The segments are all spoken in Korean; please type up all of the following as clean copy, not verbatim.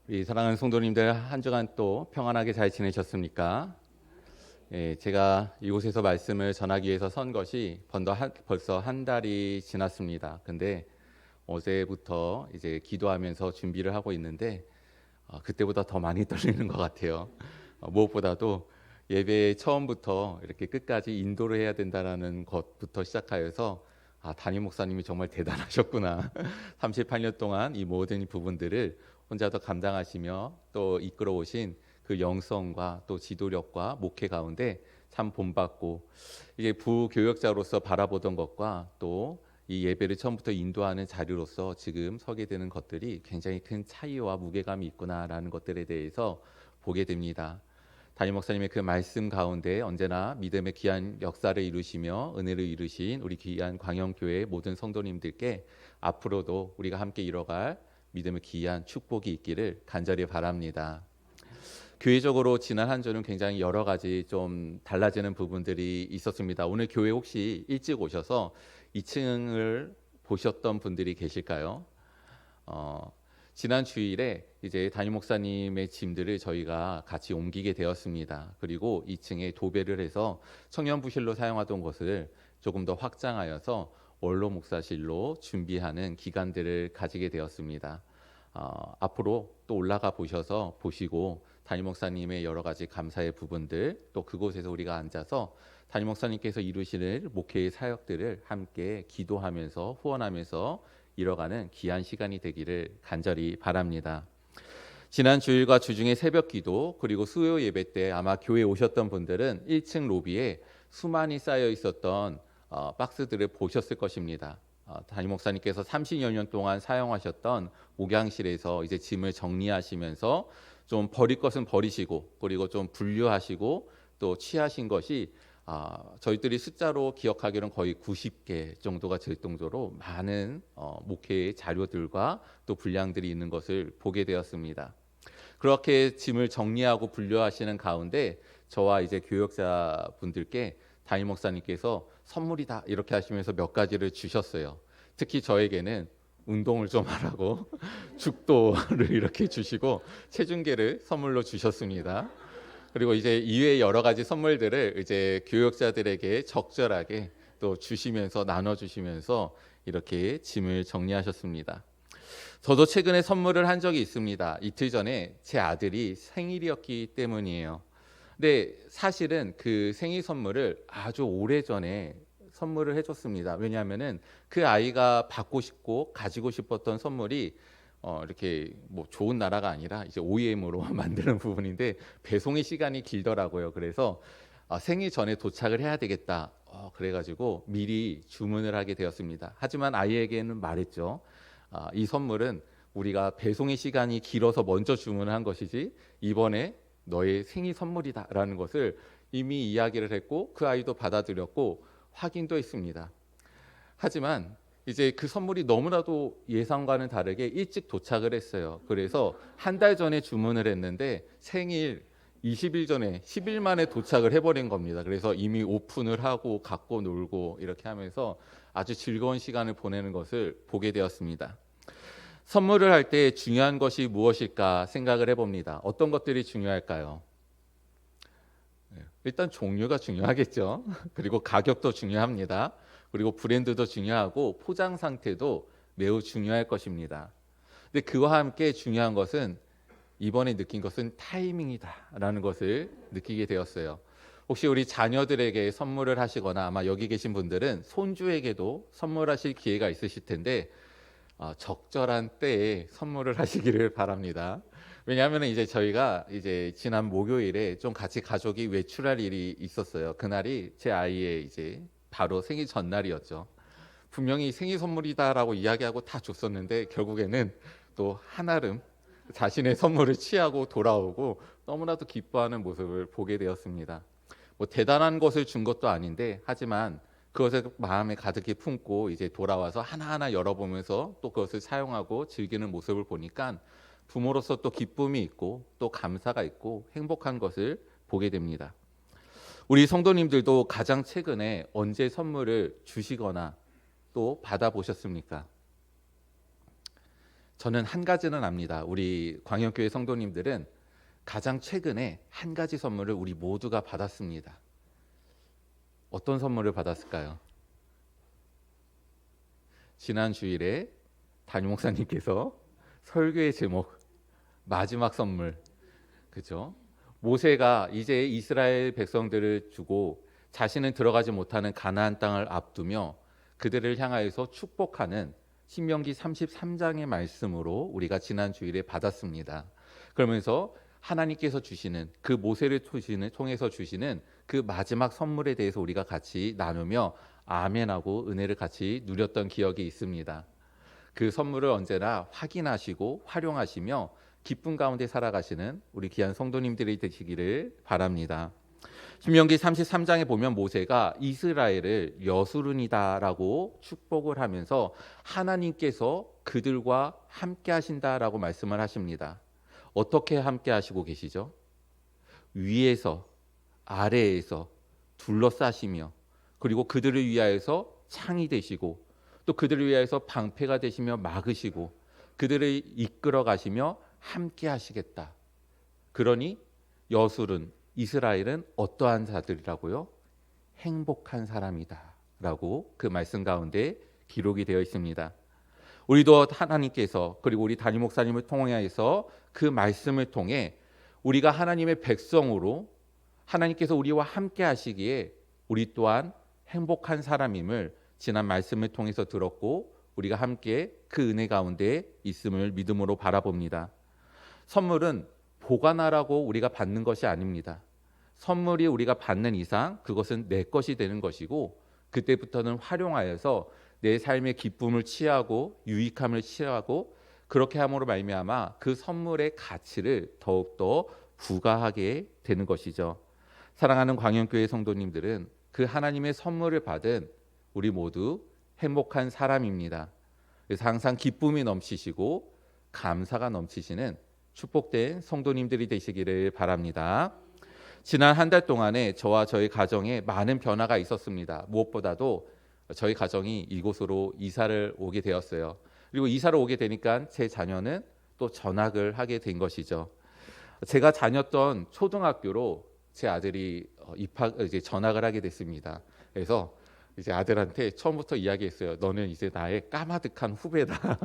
우리 사랑하는 성도님들 한 주간 또 평안하게 잘 지내셨습니까? 예, 제가 이곳에서 말씀을 전하기 위해서 선 것이 벌써 한 달이 지났습니다. 근데 어제부터 이제 기도하면서 준비를 하고 있는데 그때보다 더 많이 떨리는 것 같아요. 무엇보다도 예배 처음부터 이렇게 끝까지 인도를 해야 된다라는 것부터 시작하여서 담임 목사님이 정말 대단하셨구나. 38년 동안 이 모든 부분들을 혼자서 감당하시며 또 이끌어 오신 그 영성과 또 지도력과 목회 가운데 참 본받고, 이게 부교역자로서 바라보던 것과 또 이 예배를 처음부터 인도하는 자리로서 지금 서게 되는 것들이 굉장히 큰 차이와 무게감이 있구나라는 것들에 대해서 보게 됩니다. 담임 목사님의 그 말씀 가운데 언제나 믿음의 귀한 역사를 이루시며 은혜를 이루신 우리 귀한 광영교회 모든 성도님들께 앞으로도 우리가 함께 이뤄갈 믿음의 귀한 축복이 있기를 간절히 바랍니다. 교회적으로 지난 한 주는 굉장히 여러 가지 좀 달라지는 부분들이 있었습니다. 오늘 교회 혹시 일찍 오셔서 2층을 보셨던 분들이 계실까요? 지난 주일에 이제 담임 목사님의 짐들을 저희가 같이 옮기게 되었습니다. 그리고 2층에 도배를 해서 청년부실로 사용하던 곳을 조금 더 확장하여서 원로 목사실로 준비하는 기간들을 가지게 되었습니다. 앞으로 또 올라가 보시고 담임 목사님의 여러 가지 감사의 부분들, 또 그곳에서 우리가 앉아서 담임 목사님께서 이루시는 목회의 사역들을 함께 기도하면서 후원하면서 이뤄가는 귀한 시간이 되기를 간절히 바랍니다. 지난 주일과 주중에 새벽 기도 그리고 수요 예배 때 아마 교회에 오셨던 분들은 1층 로비에 수많이 쌓여 있었던 박스들을 보셨을 것입니다. 담임 목사님께서 30여 년 동안 사용하셨던 목양실에서 이제 짐을 정리하시면서 좀 버릴 것은 버리시고, 그리고 좀 분류하시고 또 취하신 것이 저희들이 숫자로 기억하기로는 거의 90개 정도가 될 정도로 많은 목회의 자료들과 또 분량들이 있는 것을 보게 되었습니다. 그렇게 짐을 정리하고 분류하시는 가운데 저와 이제 교역자 분들께 담임 목사님께서 선물이다 이렇게 하시면서 몇 가지를 주셨어요. 특히 저에게는 운동을 좀 하라고 죽도를 이렇게 주시고 체중계를 선물로 주셨습니다. 그리고 이제 이외의 여러 가지 선물들을 이제 교역자들에게 적절하게 또 주시면서 나눠주시면서 이렇게 짐을 정리하셨습니다. 저도 최근에 선물을 한 적이 있습니다. 이틀 전에 제 아들이 생일이었기 때문이에요. 근데 사실은 그 생일 선물을 아주 오래전에 선물을 해줬습니다. 왜냐하면은 그 아이가 받고 싶고 가지고 싶었던 선물이 이렇게 뭐 좋은 나라가 아니라 이제 OEM으로 만드는 부분인데 배송의 시간이 길더라고요. 그래서 생일 전에 도착을 해야 되겠다. 그래가지고 미리 주문을 하게 되었습니다. 하지만 아이에게는 말했죠. 이 선물은 우리가 배송의 시간이 길어서 먼저 주문을 한 것이지 이번에 너의 생일 선물이다라는 것을 이미 이야기를 했고 그 아이도 받아들였고 확인도 했습니다. 하지만 이제 그 선물이 너무나도 예상과는 다르게 일찍 도착을 했어요. 그래서 한 달 전에 주문을 했는데 생일 20일 전에 10일 만에 도착을 해버린 겁니다. 그래서 이미 오픈을 하고 갖고 놀고 이렇게 하면서 아주 즐거운 시간을 보내는 것을 보게 되었습니다. 선물을 할 때 중요한 것이 무엇일까 생각을 해봅니다. 어떤 것들이 중요할까요? 일단 종류가 중요하겠죠. 그리고 가격도 중요합니다. 그리고 브랜드도 중요하고 포장 상태도 매우 중요할 것입니다. 근데 그와 함께 중요한 것은 이번에 느낀 것은 타이밍이다라는 것을 느끼게 되었어요. 혹시 우리 자녀들에게 선물을 하시거나 아마 여기 계신 분들은 손주에게도 선물하실 기회가 있으실 텐데 적절한 때에 선물을 하시기를 바랍니다. 왜냐하면 이제 저희가 이제 지난 목요일에 좀 같이 가족이 외출할 일이 있었어요. 그날이 제 아이의 이제 바로 생일 전날이었죠. 분명히 생일 선물이다라고 이야기하고 다 줬었는데 결국에는 또 한아름 자신의 선물을 취하고 돌아오고 너무나도 기뻐하는 모습을 보게 되었습니다. 뭐 대단한 것을 준 것도 아닌데 하지만 그것을 마음에 가득히 품고 이제 돌아와서 하나하나 열어보면서 또 그것을 사용하고 즐기는 모습을 보니까 부모로서 또 기쁨이 있고 또 감사가 있고 행복한 것을 보게 됩니다. 우리 성도님들도 가장 최근에 언제 선물을 주시거나 또 받아보셨습니까? 저는 한 가지는 압니다. 우리 광역교회 성도님들은 가장 최근에 한 가지 선물을 우리 모두가 받았습니다. 어떤 선물을 받았을까요? 지난 주일에 담임 목사님께서 설교의 제목 마지막 선물, 그죠? 모세가 이제 이스라엘 백성들을 주고 자신은 들어가지 못하는 가나안 땅을 앞두며 그들을 향하여서 축복하는 신명기 33장의 말씀으로 우리가 지난 주일에 받았습니다. 그러면서 하나님께서 주시는 그 모세를 통해서 주시는 그 마지막 선물에 대해서 우리가 같이 나누며 아멘하고 은혜를 같이 누렸던 기억이 있습니다. 그 선물을 언제나 확인하시고 활용하시며 기쁨 가운데 살아가시는 우리 귀한 성도님들이 되시기를 바랍니다. 신명기 33장에 보면 모세가 이스라엘을 여수른이다라고 축복을 하면서 하나님께서 그들과 함께 하신다라고 말씀을 하십니다. 어떻게 함께 하시고 계시죠? 위에서 아래에서 둘러싸시며 그리고 그들을 위하여서 창이 되시고 또 그들을 위하여서 방패가 되시며 막으시고 그들을 이끌어 가시며 함께 하시겠다. 그러니 여술은 이스라엘은 어떠한 자들이라고요? 행복한 사람이다 라고 그 말씀 가운데 기록이 되어 있습니다. 우리도 하나님께서 그리고 우리 담임 목사님을 통해서 그 말씀을 통해 우리가 하나님의 백성으로 하나님께서 우리와 함께 하시기에 우리 또한 행복한 사람임을 지난 말씀을 통해서 들었고 우리가 함께 그 은혜 가운데 있음을 믿음으로 바라봅니다. 선물은 보관하라고 우리가 받는 것이 아닙니다. 선물이 우리가 받는 이상 그것은 내 것이 되는 것이고 그때부터는 활용하여서 내 삶의 기쁨을 취하고 유익함을 취하고 그렇게 함으로 말미암아 그 선물의 가치를 더욱더 부과하게 되는 것이죠. 사랑하는 광영교회 성도님들은 그 하나님의 선물을 받은 우리 모두 행복한 사람입니다. 그래서 항상 기쁨이 넘치시고 감사가 넘치시는 축복된 성도님들이 되시기를 바랍니다. 지난 한 달 동안에 저와 저희 가정에 많은 변화가 있었습니다. 무엇보다도 저희 가정이 이곳으로 이사를 오게 되었어요. 그리고 이사를 오게 되니까 제 자녀는 또 전학을 하게 된 것이죠. 제가 다녔던 초등학교로 제 아들이 이제 전학을 하게 됐습니다. 그래서 이제 아들한테 처음부터 이야기했어요. 너는 이제 나의 까마득한 후배다.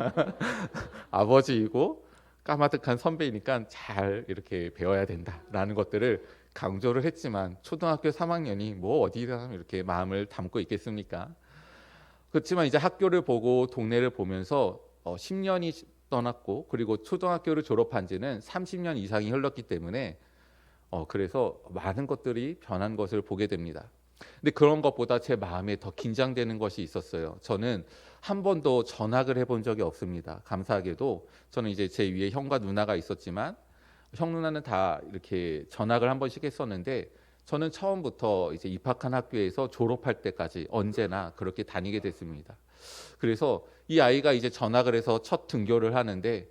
아버지이고 까마득한 선배이니까 잘 이렇게 배워야 된다라는 것들을 강조를 했지만 초등학교 3학년이 뭐 어디다 이렇게 마음을 담고 있겠습니까? 그렇지만 이제 학교를 보고 동네를 보면서 10년이 떠났고 그리고 초등학교를 졸업한 지는 30년 이상이 흘렀기 때문에 그래서 많은 것들이 변한 것을 보게 됩니다. 근데 그런 것보다 제 마음에 더 긴장되는 것이 있었어요. 저는 한 번도 전학을 해본 적이 없습니다. 감사하게도 저는 이제 제 위에 형과 누나가 있었지만 형 누나는 다 이렇게 전학을 한 번씩 했었는데 저는 처음부터 이제 입학한 학교에서 졸업할 때까지 언제나 그렇게 다니게 됐습니다. 그래서 이 아이가 이제 전학을 해서 첫 등교를 하는데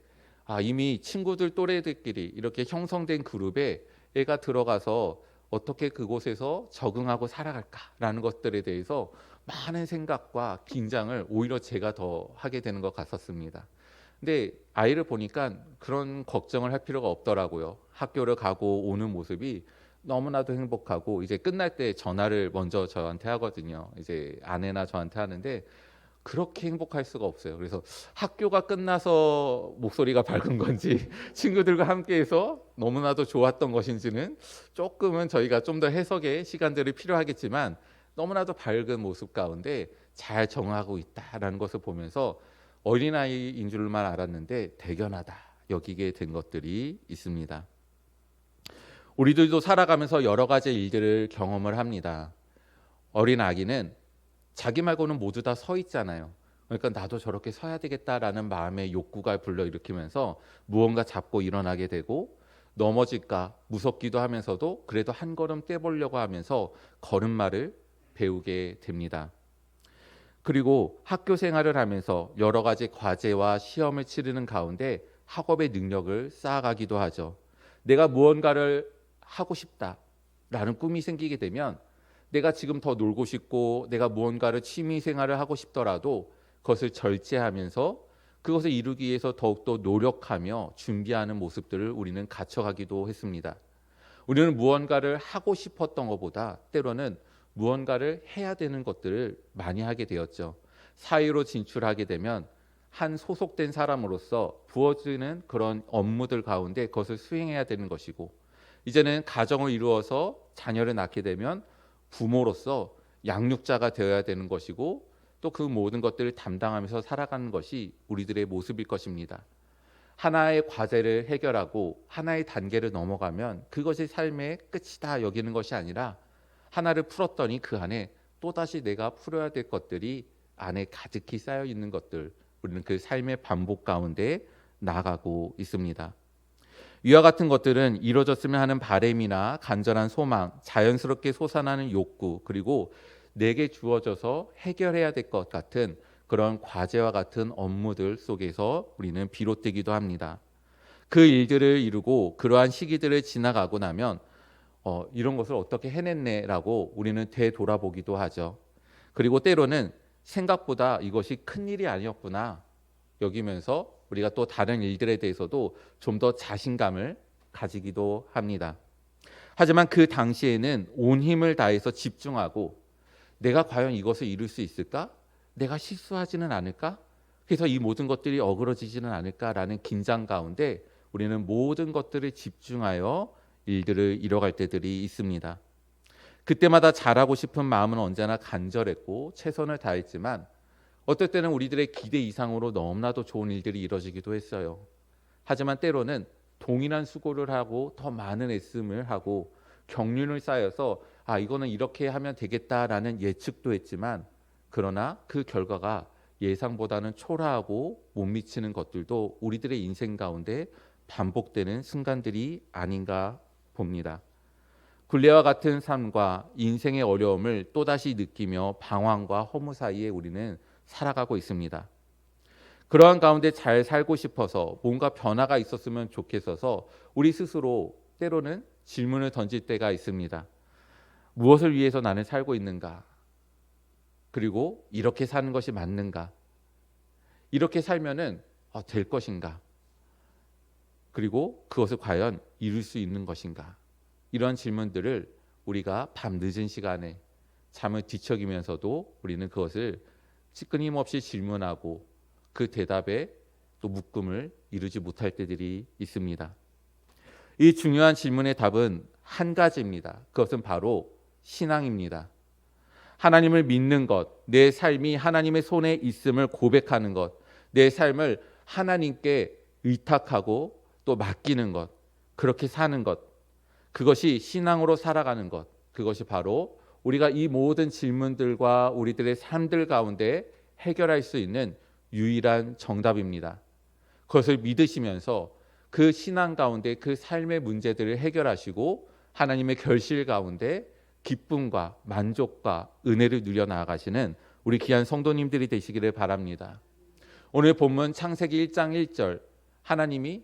이미 친구들 또래들끼리 이렇게 형성된 그룹에 애가 들어가서 어떻게 그곳에서 적응하고 살아갈까라는 것들에 대해서 많은 생각과 긴장을 오히려 제가 더 하게 되는 것 같았습니다. 근데 아이를 보니까 그런 걱정을 할 필요가 없더라고요. 학교를 가고 오는 모습이 너무나도 행복하고 이제 끝날 때 전화를 먼저 저한테 하거든요. 이제 아내나 저한테 하는데 그렇게 행복할 수가 없어요. 그래서 학교가 끝나서 목소리가 밝은 건지 친구들과 함께해서 너무나도 좋았던 것인지는 조금은 저희가 좀 더 해석의 시간들이 필요하겠지만 너무나도 밝은 모습 가운데 잘 정하고 있다라는 것을 보면서 어린아이인 줄만 알았는데 대견하다 여기게 된 것들이 있습니다. 우리들도 살아가면서 여러 가지 일들을 경험을 합니다. 어린 아기는 자기 말고는 모두 다 서 있잖아요. 그러니까 나도 저렇게 서야 되겠다라는 마음의 욕구가 불러일으키면서 무언가 잡고 일어나게 되고 넘어질까 무섭기도 하면서도 그래도 한 걸음 떼보려고 하면서 걸음마를 배우게 됩니다. 그리고 학교 생활을 하면서 여러 가지 과제와 시험을 치르는 가운데 학업의 능력을 쌓아가기도 하죠. 내가 무언가를 하고 싶다라는 꿈이 생기게 되면 내가 지금 더 놀고 싶고 내가 무언가를 취미 생활을 하고 싶더라도 그것을 절제하면서 그것을 이루기 위해서 더욱더 노력하며 준비하는 모습들을 우리는 갖춰가기도 했습니다. 우리는 무언가를 하고 싶었던 것보다 때로는 무언가를 해야 되는 것들을 많이 하게 되었죠. 사회로 진출하게 되면 한 소속된 사람으로서 부어지는 그런 업무들 가운데 그것을 수행해야 되는 것이고, 이제는 가정을 이루어서 자녀를 낳게 되면 부모로서 양육자가 되어야 되는 것이고, 또 그 모든 것들을 담당하면서 살아가는 것이 우리들의 모습일 것입니다. 하나의 과제를 해결하고 하나의 단계를 넘어가면 그것이 삶의 끝이다 여기는 것이 아니라, 하나를 풀었더니 그 안에 또다시 내가 풀어야 될 것들이 안에 가득히 쌓여 있는 것들, 우리는 그 삶의 반복 가운데 나아가고 있습니다. 위와 같은 것들은 이루어졌으면 하는 바람이나 간절한 소망, 자연스럽게 솟아나는 욕구, 그리고 내게 주어져서 해결해야 될 것 같은 그런 과제와 같은 업무들 속에서 우리는 비롯되기도 합니다. 그 일들을 이루고 그러한 시기들을 지나가고 나면 이런 것을 어떻게 해냈네라고 우리는 되돌아보기도 하죠. 그리고 때로는 생각보다 이것이 큰일이 아니었구나 여기면서 우리가 또 다른 일들에 대해서도 좀 더 자신감을 가지기도 합니다. 하지만 그 당시에는 온 힘을 다해서 집중하고, 내가 과연 이것을 이룰 수 있을까? 내가 실수하지는 않을까? 그래서 이 모든 것들이 어그러지지는 않을까라는 긴장 가운데 우리는 모든 것들을 집중하여 일들을 이뤄갈 때들이 있습니다. 그때마다 잘하고 싶은 마음은 언제나 간절했고 최선을 다했지만, 어떨 때는 우리들의 기대 이상으로 너무나도 좋은 일들이 이루어지기도 했어요. 하지만 때로는 동일한 수고를 하고 더 많은 애씀을 하고 경륜을 쌓여서 이거는 이렇게 하면 되겠다라는 예측도 했지만, 그러나 그 결과가 예상보다는 초라하고 못 미치는 것들도 우리들의 인생 가운데 반복되는 순간들이 아닌가 봅니다. 굴레와 같은 삶과 인생의 어려움을 또다시 느끼며 방황과 허무 사이에 우리는 살아가고 있습니다. 그러한 가운데 잘 살고 싶어서 뭔가 변화가 있었으면 좋겠어서 우리 스스로 때로는 질문을 던질 때가 있습니다. 무엇을 위해서 나는 살고 있는가? 그리고 이렇게 사는 것이 맞는가? 이렇게 살면은 될 것인가? 그리고 그것을 과연 이룰 수 있는 것인가? 이런 질문들을 우리가 밤 늦은 시간에 잠을 뒤척이면서도 우리는 그것을 끊임없이 질문하고 그 대답에 또 묶음을 이루지 못할 때들이 있습니다. 이 중요한 질문의 답은 한 가지입니다. 그것은 바로 신앙입니다. 하나님을 믿는 것, 내 삶이 하나님의 손에 있음을 고백하는 것, 내 삶을 하나님께 의탁하고 또 맡기는 것, 그렇게 사는 것, 그것이 신앙으로 살아가는 것, 그것이 바로 우리가 이 모든 질문들과 우리들의 삶들 가운데 해결할 수 있는 유일한 정답입니다. 그것을 믿으시면서 그 신앙 가운데 그 삶의 문제들을 해결하시고 하나님의 결실 가운데 기쁨과 만족과 은혜를 누려 나아가시는 우리 귀한 성도님들이 되시기를 바랍니다. 오늘 본문 창세기 1장 1절, 하나님이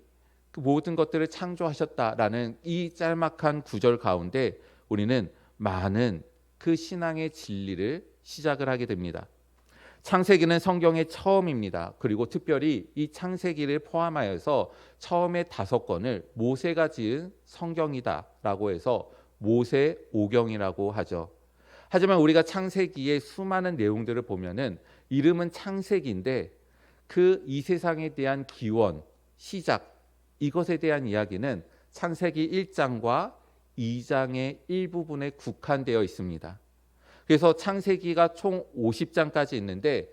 그 모든 것들을 창조하셨다라는 이 짤막한 구절 가운데 우리는 많은 그 신앙의 진리를 시작을 하게 됩니다. 창세기는 성경의 처음입니다. 그리고 특별히 이 창세기를 포함하여서 처음에 5권을 모세가 지은 성경이다라고 해서 모세오경이라고 하죠. 하지만 우리가 창세기의 수많은 내용들을 보면은 이름은 창세기인데 그 이 세상에 대한 기원, 시작, 이것에 대한 이야기는 창세기 1장과 2장의 일부분에 국한되어 있습니다. 그래서 창세기가 총 50장까지 있는데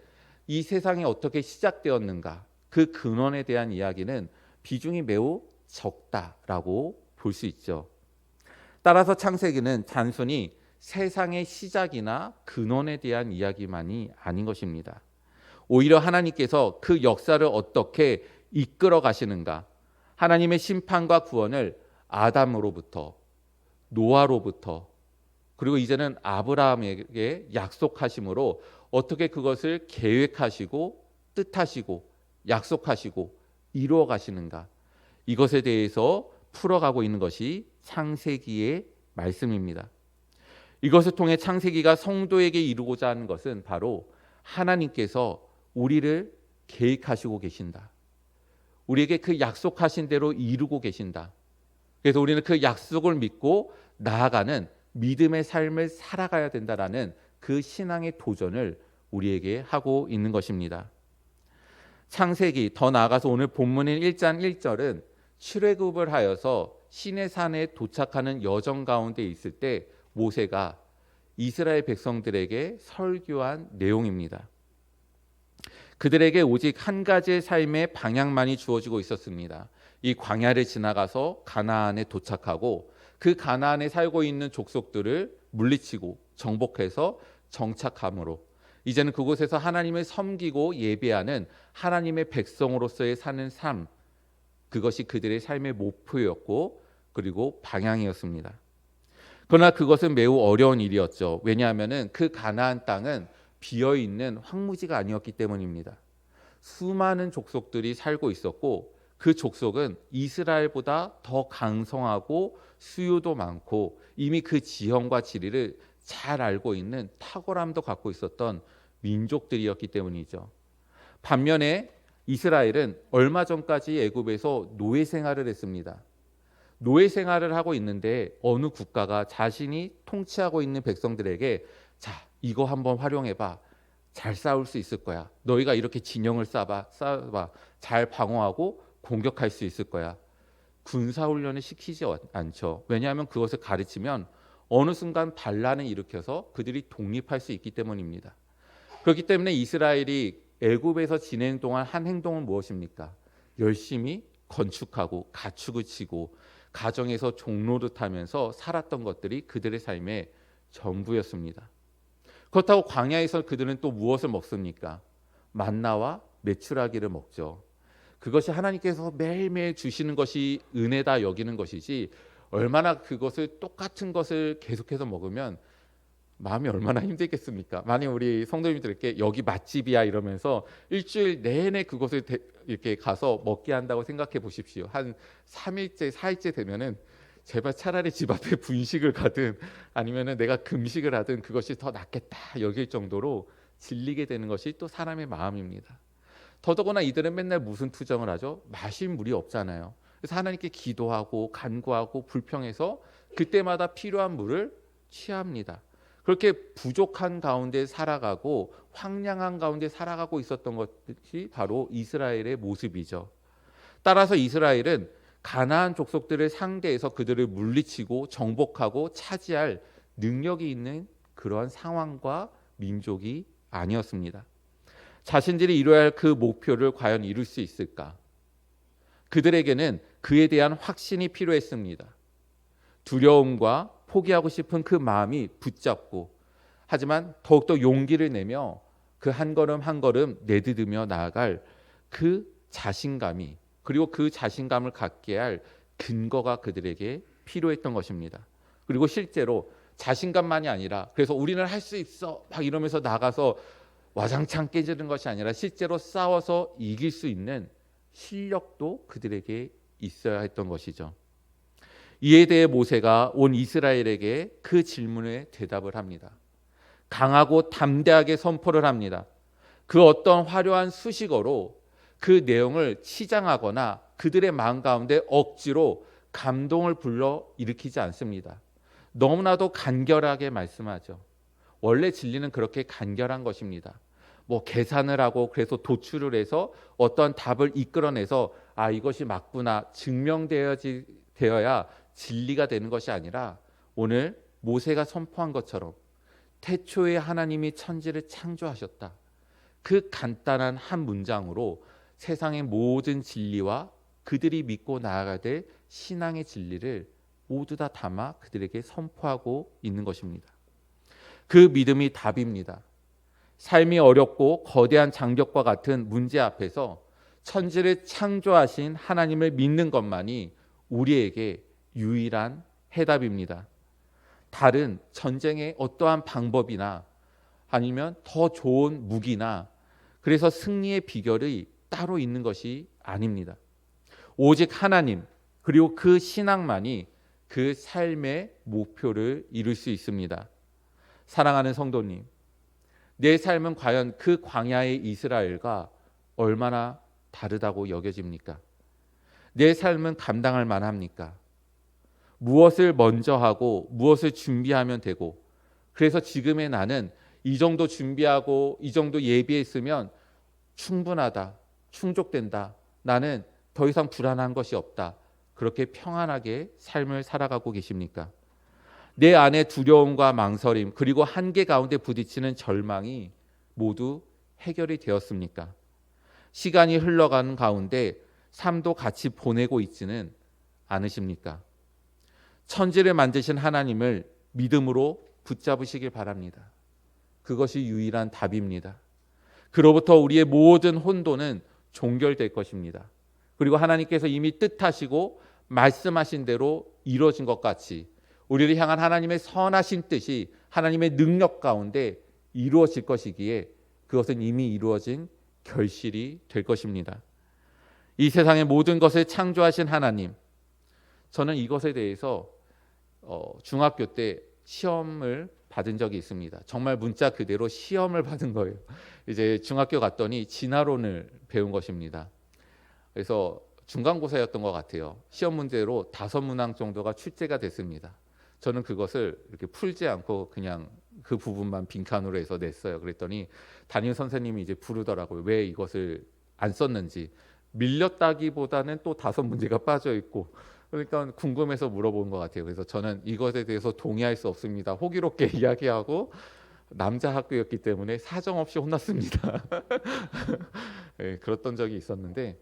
이 세상이 어떻게 시작되었는가, 그 근원에 대한 이야기는 비중이 매우 적다라고 볼 수 있죠. 따라서 창세기는 단순히 세상의 시작이나 근원에 대한 이야기만이 아닌 것입니다. 오히려 하나님께서 그 역사를 어떻게 이끌어 가시는가, 하나님의 심판과 구원을 아담으로부터, 노아로부터, 그리고 이제는 아브라함에게 약속하심으로 어떻게 그것을 계획하시고 뜻하시고 약속하시고 이루어 가시는가, 이것에 대해서 풀어가고 있는 것이 창세기의 말씀입니다. 이것을 통해 창세기가 성도에게 이루고자 하는 것은 바로 하나님께서 우리를 계획하시고 계신다. 우리에게 그 약속하신 대로 이루고 계신다. 그래서 우리는 그 약속을 믿고 나아가는 믿음의 삶을 살아가야 된다라는 그 신앙의 도전을 우리에게 하고 있는 것입니다. 창세기, 더 나아가서 오늘 본문인 1장 1절은 출애굽을 하여서 시내산에 도착하는 여정 가운데 있을 때 모세가 이스라엘 백성들에게 설교한 내용입니다. 그들에게 오직 한 가지의 삶의 방향만이 주어지고 있었습니다. 이 광야를 지나가서 가나안에 도착하고 그 가나안에 살고 있는 족속들을 물리치고 정복해서 정착함으로 이제는 그곳에서 하나님을 섬기고 예배하는 하나님의 백성으로서의 사는 삶, 그것이 그들의 삶의 목표였고 그리고 방향이었습니다. 그러나 그것은 매우 어려운 일이었죠. 왜냐하면 그 가나안 땅은 비어있는 황무지가 아니었기 때문입니다. 수많은 족속들이 살고 있었고 그 족속은 이스라엘보다 더 강성하고 수요도 많고 이미 그 지형과 지리를 잘 알고 있는 탁월함도 갖고 있었던 민족들이었기 때문이죠. 반면에 이스라엘은 얼마 전까지 애굽에서 노예 생활을 했습니다. 노예 생활을 하고 있는데 어느 국가가 자신이 통치하고 있는 백성들에게 자, 이거 한번 활용해봐. 잘 싸울 수 있을 거야. 너희가 이렇게 진영을 쌓아봐. 잘 방어하고 공격할 수 있을 거야. 군사훈련을 시키지 않죠. 왜냐하면 그것을 가르치면 어느 순간 반란을 일으켜서 그들이 독립할 수 있기 때문입니다. 그렇기 때문에 이스라엘이 애굽에서 지낸 동안 한 행동은 무엇입니까? 열심히 건축하고 가축을 치고 가정에서 종로를 타면서 살았던 것들이 그들의 삶의 전부였습니다. 그렇다고 광야에서 그들은 또 무엇을 먹습니까? 만나와 메추라기를 먹죠. 그것이 하나님께서 매일매일 주시는 것이 은혜다 여기는 것이지 얼마나 그것을 똑같은 것을 계속해서 먹으면 마음이 얼마나 힘들겠습니까? 만약 우리 성도님들께 여기 맛집이야 이러면서 일주일 내내 그것을 이렇게 가서 먹게 한다고 생각해 보십시오. 한 3일째, 4일째 되면은 제발 차라리 집 앞에 분식을 가든 아니면은 내가 금식을 하든 그것이 더 낫겠다 여길 정도로 질리게 되는 것이 또 사람의 마음입니다. 더더구나 이들은 맨날 무슨 투정을 하죠? 마실 물이 없잖아요. 그래서 하나님께 기도하고 간구하고 불평해서 그때마다 필요한 물을 취합니다. 그렇게 부족한 가운데 살아가고 황량한 가운데 살아가고 있었던 것이 바로 이스라엘의 모습이죠. 따라서 이스라엘은 가나안 족속들을 상대해서 그들을 물리치고 정복하고 차지할 능력이 있는 그러한 상황과 민족이 아니었습니다. 자신들이 이루어야 할 그 목표를 과연 이룰 수 있을까? 그들에게는 그에 대한 확신이 필요했습니다. 두려움과 포기하고 싶은 그 마음이 붙잡고 하지만 더욱더 용기를 내며 그 한 걸음 한 걸음 내디디며 나아갈 그 자신감이 그리고 그 자신감을 갖게 할 근거가 그들에게 필요했던 것입니다. 그리고 실제로 자신감만이 아니라 그래서 우리는 할 수 있어 막 이러면서 나가서 와장창 깨지는 것이 아니라 실제로 싸워서 이길 수 있는 실력도 그들에게 있어야 했던 것이죠. 이에 대해 모세가 온 이스라엘에게 그 질문에 대답을 합니다. 강하고 담대하게 선포를 합니다. 그 어떤 화려한 수식어로 그 내용을 치장하거나 그들의 마음 가운데 억지로 감동을 불러 일으키지 않습니다. 너무나도 간결하게 말씀하죠. 원래 진리는 그렇게 간결한 것입니다. 뭐 계산을 하고 그래서 도출을 해서 어떤 답을 이끌어내서 아 이것이 맞구나 증명되어야 진리가 되는 것이 아니라 오늘 모세가 선포한 것처럼 태초에 하나님이 천지를 창조하셨다. 그 간단한 한 문장으로 세상의 모든 진리와 그들이 믿고 나아가야 될 신앙의 진리를 모두 다 담아 그들에게 선포하고 있는 것입니다. 그 믿음이 답입니다. 삶이 어렵고 거대한 장벽과 같은 문제 앞에서 천지를 창조하신 하나님을 믿는 것만이 우리에게 유일한 해답입니다. 다른 전쟁의 어떠한 방법이나 아니면 더 좋은 무기나 그래서 승리의 비결이 따로 있는 것이 아닙니다. 오직 하나님 그리고 그 신앙만이 그 삶의 목표를 이룰 수 있습니다. 사랑하는 성도님, 내 삶은 과연 그 광야의 이스라엘과 얼마나 다르다고 여겨집니까? 내 삶은 감당할 만합니까? 무엇을 먼저 하고 무엇을 준비하면 되고, 그래서 지금의 나는 이 정도 준비하고 이 정도 예비했으면 충분하다, 충족된다, 나는 더 이상 불안한 것이 없다, 그렇게 평안하게 삶을 살아가고 계십니까? 내 안의 두려움과 망설임 그리고 한계 가운데 부딪히는 절망이 모두 해결이 되었습니까? 시간이 흘러가는 가운데 삶도 같이 보내고 있지는 않으십니까? 천지를 만드신 하나님을 믿음으로 붙잡으시길 바랍니다. 그것이 유일한 답입니다. 그로부터 우리의 모든 혼돈은 종결될 것입니다. 그리고 하나님께서 이미 뜻하시고 말씀하신 대로 이루어진 것 같이 우리를 향한 하나님의 선하신 뜻이 하나님의 능력 가운데 이루어질 것이기에 그것은 이미 이루어진 결실이 될 것입니다. 이 세상의 모든 것을 창조하신 하나님, 저는 이것에 대해서 중학교 때 시험을 받은 적이 있습니다. 정말 문자 그대로 시험을 받은 거예요. 이제 중학교 갔더니 진화론을 배운 것입니다. 그래서 중간고사였던 것 같아요. 시험 문제로 5문항 정도가 출제가 됐습니다. 저는 그것을 이렇게 풀지 않고 그냥 그 부분만 빈칸으로 해서 냈어요. 그랬더니 담임 선생님이 이제 부르더라고요. 왜 이것을 안 썼는지. 밀렸다기보다는 또 5문제가 빠져 있고, 그러니까 궁금해서 물어본 것 같아요. 그래서 저는 이것에 대해서 동의할 수 없습니다, 호기롭게 이야기하고, 남자 학교였기 때문에 사정없이 혼났습니다. 네, 그랬던 적이 있었는데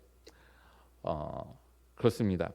그렇습니다.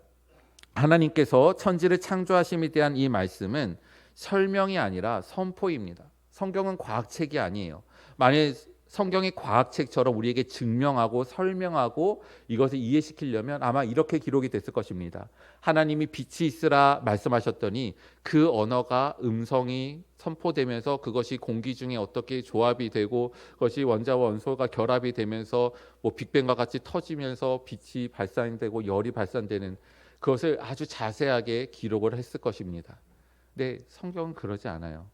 하나님께서 천지를 창조하심에 대한 이 말씀은 설명이 아니라 선포입니다. 성경은 과학책이 아니에요. 만약 성경이 과학책처럼 우리에게 증명하고 설명하고 이것을 이해시키려면 아마 이렇게 기록이 됐을 것입니다. 하나님이 빛이 있으라 말씀하셨더니 그 언어가 음성이 선포되면서 그것이 공기 중에 어떻게 조합이 되고 그것이 원자와 원소가 결합이 되면서 뭐 빅뱅과 같이 터지면서 빛이 발산되고 열이 발산되는 그것을 아주 자세하게 기록을 했을 것입니다. 근데 성경은 그러지 않아요.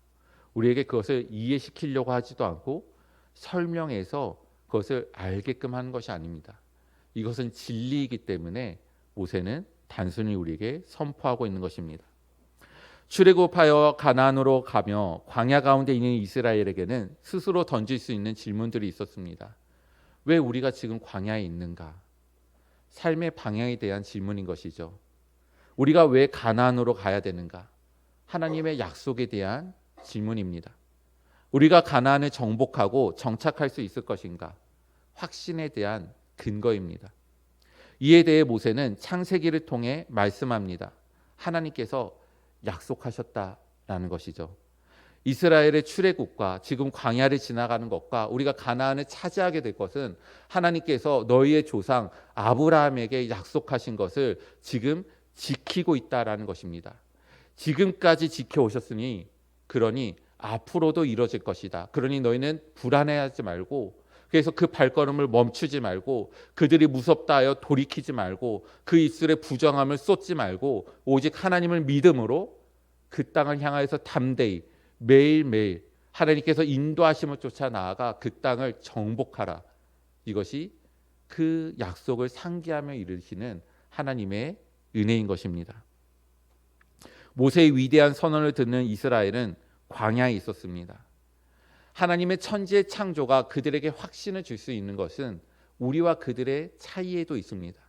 우리에게 그것을 이해시키려고 하지도 않고 설명해서 그것을 알게끔 하는 것이 아닙니다. 이것은 진리이기 때문에 모세는 단순히 우리에게 선포하고 있는 것입니다. 출애굽하여 가나안으로 가며 광야 가운데 있는 이스라엘에게는 스스로 던질 수 있는 질문들이 있었습니다. 왜 우리가 지금 광야에 있는가? 삶의 방향에 대한 질문인 것이죠. 우리가 왜 가나안으로 가야 되는가? 하나님의 약속에 대한 질문입니다. 우리가 가나안을 정복하고 정착할 수 있을 것인가? 확신에 대한 근거입니다. 이에 대해 모세는 창세기를 통해 말씀합니다. 하나님께서 약속하셨다라는 것이죠. 이스라엘의 출애굽과 지금 광야를 지나가는 것과 우리가 가나안을 차지하게 될 것은 하나님께서 너희의 조상 아브라함에게 약속하신 것을 지금 지키고 있다라는 것입니다. 지금까지 지켜오셨으니 그러니 앞으로도 이루어질 것이다. 그러니 너희는 불안해하지 말고, 그래서 그 발걸음을 멈추지 말고, 그들이 무섭다 하여 돌이키지 말고, 그 입술에 부정함을 쏟지 말고, 오직 하나님을 믿음으로 그 땅을 향하여서 담대히 매일매일 하나님께서 인도하심을 쫓아 나아가 그 땅을 정복하라. 이것이 그 약속을 상기하며 이르시는 하나님의 은혜인 것입니다. 모세의 위대한 선언을 듣는 이스라엘은 광야에 있었습니다. 하나님의 천지의 창조가 그들에게 확신을 줄 수 있는 것은 우리와 그들의 차이에도 있습니다.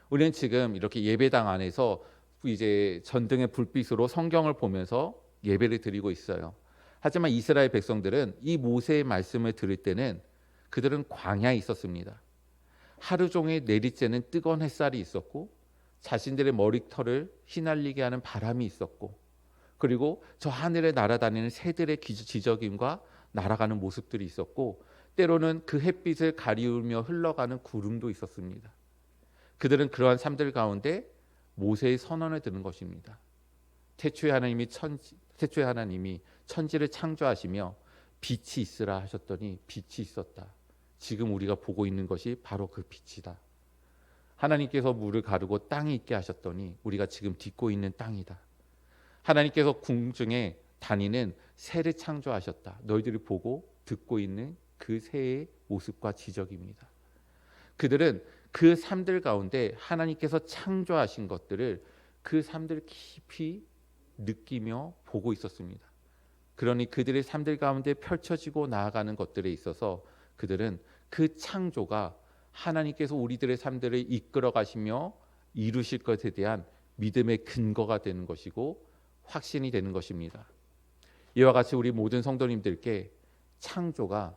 우리는 지금 이렇게 예배당 안에서 이제 전등의 불빛으로 성경을 보면서 예배를 드리고 있어요. 하지만 이스라엘 백성들은 이 모세의 말씀을 들을 때는 그들은 광야에 있었습니다. 하루 종일 내리쬐는 뜨거운 햇살이 있었고 자신들의 머리털을 휘날리게 하는 바람이 있었고, 그리고 저 하늘에 날아다니는 새들의 지저귀과 날아가는 모습들이 있었고, 때로는 그 햇빛을 가리우며 흘러가는 구름도 있었습니다. 그들은 그러한 삶들 가운데 모세의 선언을 듣는 것입니다. 태초에 하나님이 천지를 창조하시며 빛이 있으라 하셨더니 빛이 있었다. 지금 우리가 보고 있는 것이 바로 그 빛이다. 하나님께서 물을 가르고 땅이 있게 하셨더니 우리가 지금 딛고 있는 땅이다. 하나님께서 궁중에 다니는 새를 창조하셨다. 너희들이 보고 듣고 있는 그 새의 모습과 지적입니다. 그들은 그 삶들 가운데 하나님께서 창조하신 것들을 그 삶들 깊이 느끼며 보고 있었습니다. 그러니 그들의 삶들 가운데 펼쳐지고 나아가는 것들에 있어서 그들은 그 창조가 하나님께서 우리들의 삶들을 이끌어 가시며 이루실 것에 대한 믿음의 근거가 되는 것이고 확신이 되는 것입니다. 이와 같이 우리 모든 성도님들께 창조가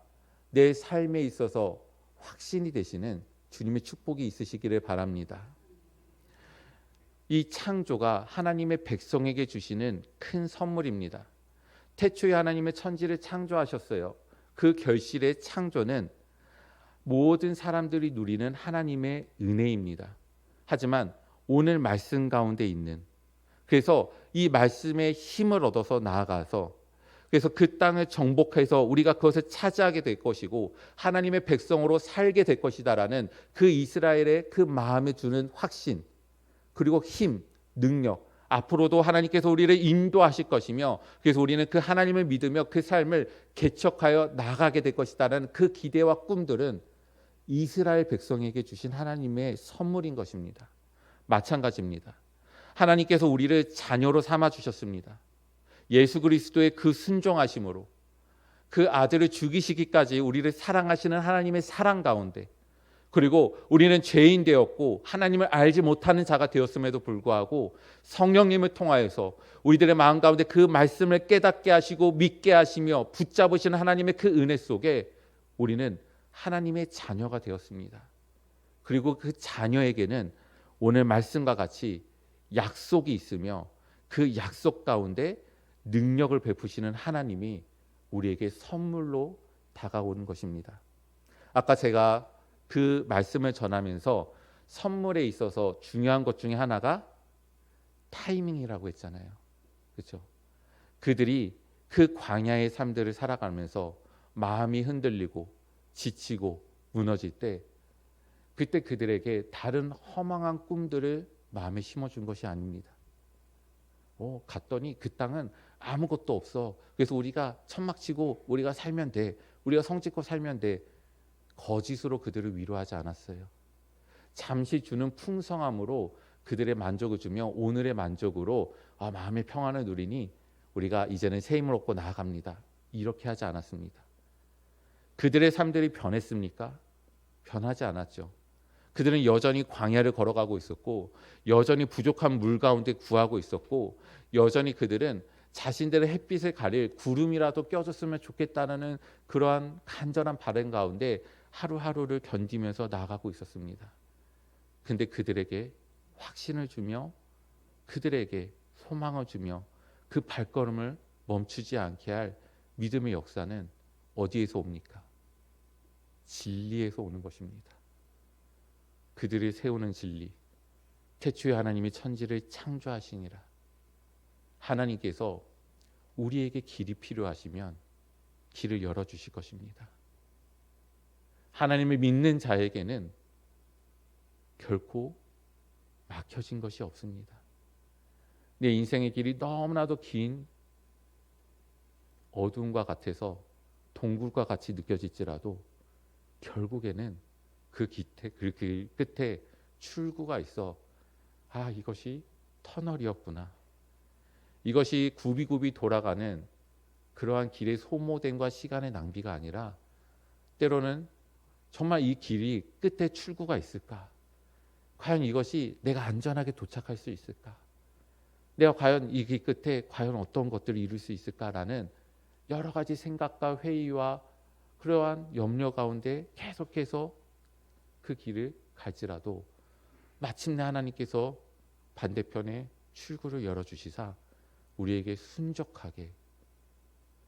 내 삶에 있어서 확신이 되시는 주님의 축복이 있으시기를 바랍니다. 이 창조가 하나님의 백성에게 주시는 큰 선물입니다. 태초에 하나님의 천지를 창조하셨어요. 그 결실의 창조는 모든 사람들이 누리는 하나님의 은혜입니다. 하지만 오늘 말씀 가운데 있는, 그래서 이 말씀의 힘을 얻어서 나아가서 그래서 그 땅을 정복해서 우리가 그것을 차지하게 될 것이고 하나님의 백성으로 살게 될 것이다라는 그 이스라엘의 그 마음에 주는 확신, 그리고 힘, 능력, 앞으로도 하나님께서 우리를 인도하실 것이며 그래서 우리는 그 하나님을 믿으며 그 삶을 개척하여 나가게 될 것이다라는 그 기대와 꿈들은 이스라엘 백성에게 주신 하나님의 선물인 것입니다. 마찬가지입니다. 하나님께서 우리를 자녀로 삼아 주셨습니다. 예수 그리스도의 그 순종하심으로 그 아들을 죽이시기까지 우리를 사랑하시는 하나님의 사랑 가운데, 그리고 우리는 죄인 되었고 하나님을 알지 못하는 자가 되었음에도 불구하고 성령님을 통하여서 우리들의 마음 가운데 그 말씀을 깨닫게 하시고 믿게 하시며 붙잡으시는 하나님의 그 은혜 속에 우리는 하나님의 자녀가 되었습니다. 그리고 그 자녀에게는 오늘 말씀과 같이 약속이 있으며 그 약속 가운데 능력을 베푸시는 하나님이 우리에게 선물로 다가오는 것입니다. 아까 제가 그 말씀을 전하면서 선물에 있어서 중요한 것 중에 하나가 타이밍이라고 했잖아요. 그렇죠? 그들이 그 광야의 삶들을 살아가면서 마음이 흔들리고 지치고 무너질 때, 그때 그들에게 다른 허망한 꿈들을 마음에 심어준 것이 아닙니다. 갔더니 그 땅은 아무것도 없어. 그래서 우리가 천막치고 우리가 살면 돼. 우리가 성짓고 살면 돼. 거짓으로 그들을 위로하지 않았어요. 잠시 주는 풍성함으로 그들의 만족을 주며 오늘의 만족으로 마음의 평안을 누리니 우리가 이제는 새 힘을 얻고 나아갑니다. 이렇게 하지 않았습니다. 그들의 삶들이 변했습니까? 변하지 않았죠. 그들은 여전히 광야를 걸어가고 있었고 여전히 부족한 물 가운데 구하고 있었고 여전히 그들은 자신들의 햇빛을 가릴 구름이라도 껴줬으면 좋겠다는 그러한 간절한 바람 가운데 하루하루를 견디면서 나아가고 있었습니다. 근데 그들에게 확신을 주며 그들에게 소망을 주며 그 발걸음을 멈추지 않게 할 믿음의 역사는 어디에서 옵니까? 진리에서 오는 것입니다. 그들을 세우는 진리, 태초에 하나님이 천지를 창조하시니라. 하나님께서 우리에게 길이 필요하시면 길을 열어주실 것입니다. 하나님을 믿는 자에게는 결코 막혀진 것이 없습니다. 내 인생의 길이 너무나도 긴 어둠과 같아서 동굴과 같이 느껴질지라도 결국에는 그 끝에 출구가 있어. 이것이 터널이었구나. 이것이 굽이굽이 돌아가는 그러한 길의 소모됨과 시간의 낭비가 아니라 때로는 정말 이 길이 끝에 출구가 있을까? 과연 이것이 내가 안전하게 도착할 수 있을까? 내가 과연 이 길 끝에 과연 어떤 것들을 이룰 수 있을까라는 여러 가지 생각과 회의와 그러한 염려 가운데 계속해서 그 길을 갈지라도 마침내 하나님께서 반대편에 출구를 열어주시사 우리에게 순적하게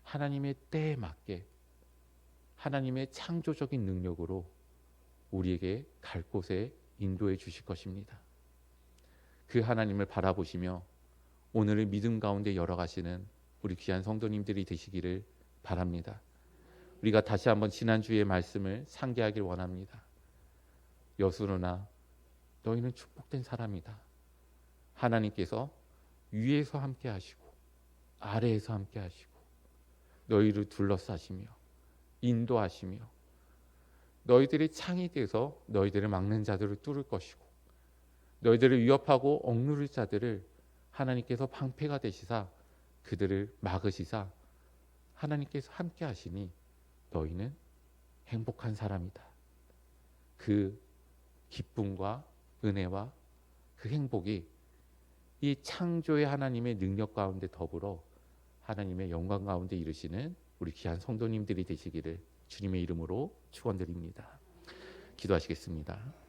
하나님의 때에 맞게 하나님의 창조적인 능력으로 우리에게 갈 곳에 인도해 주실 것입니다. 그 하나님을 바라보시며 오늘의 믿음 가운데 열어가시는 우리 귀한 성도님들이 되시기를 바랍니다. 우리가 다시 한번 지난주의 말씀을 상기하길 원합니다. 여수로나 너희는 축복된 사람이다. 하나님께서 위에서 함께 하시고 아래에서 함께 하시고 너희를 둘러싸시며 인도하시며 너희들이 창이 돼서 너희들을 막는 자들을 뚫을 것이고 너희들을 위협하고 억누를 자들을 하나님께서 방패가 되시사 그들을 막으시사 하나님께서 함께 하시니 너희는 행복한 사람이다. 그 기쁨과 은혜와 그 행복이 이 창조의 하나님의 능력 가운데 더불어 하나님의 영광 가운데 이르시는 우리 귀한 성도님들이 되시기를 주님의 이름으로 축원드립니다. 기도하시겠습니다.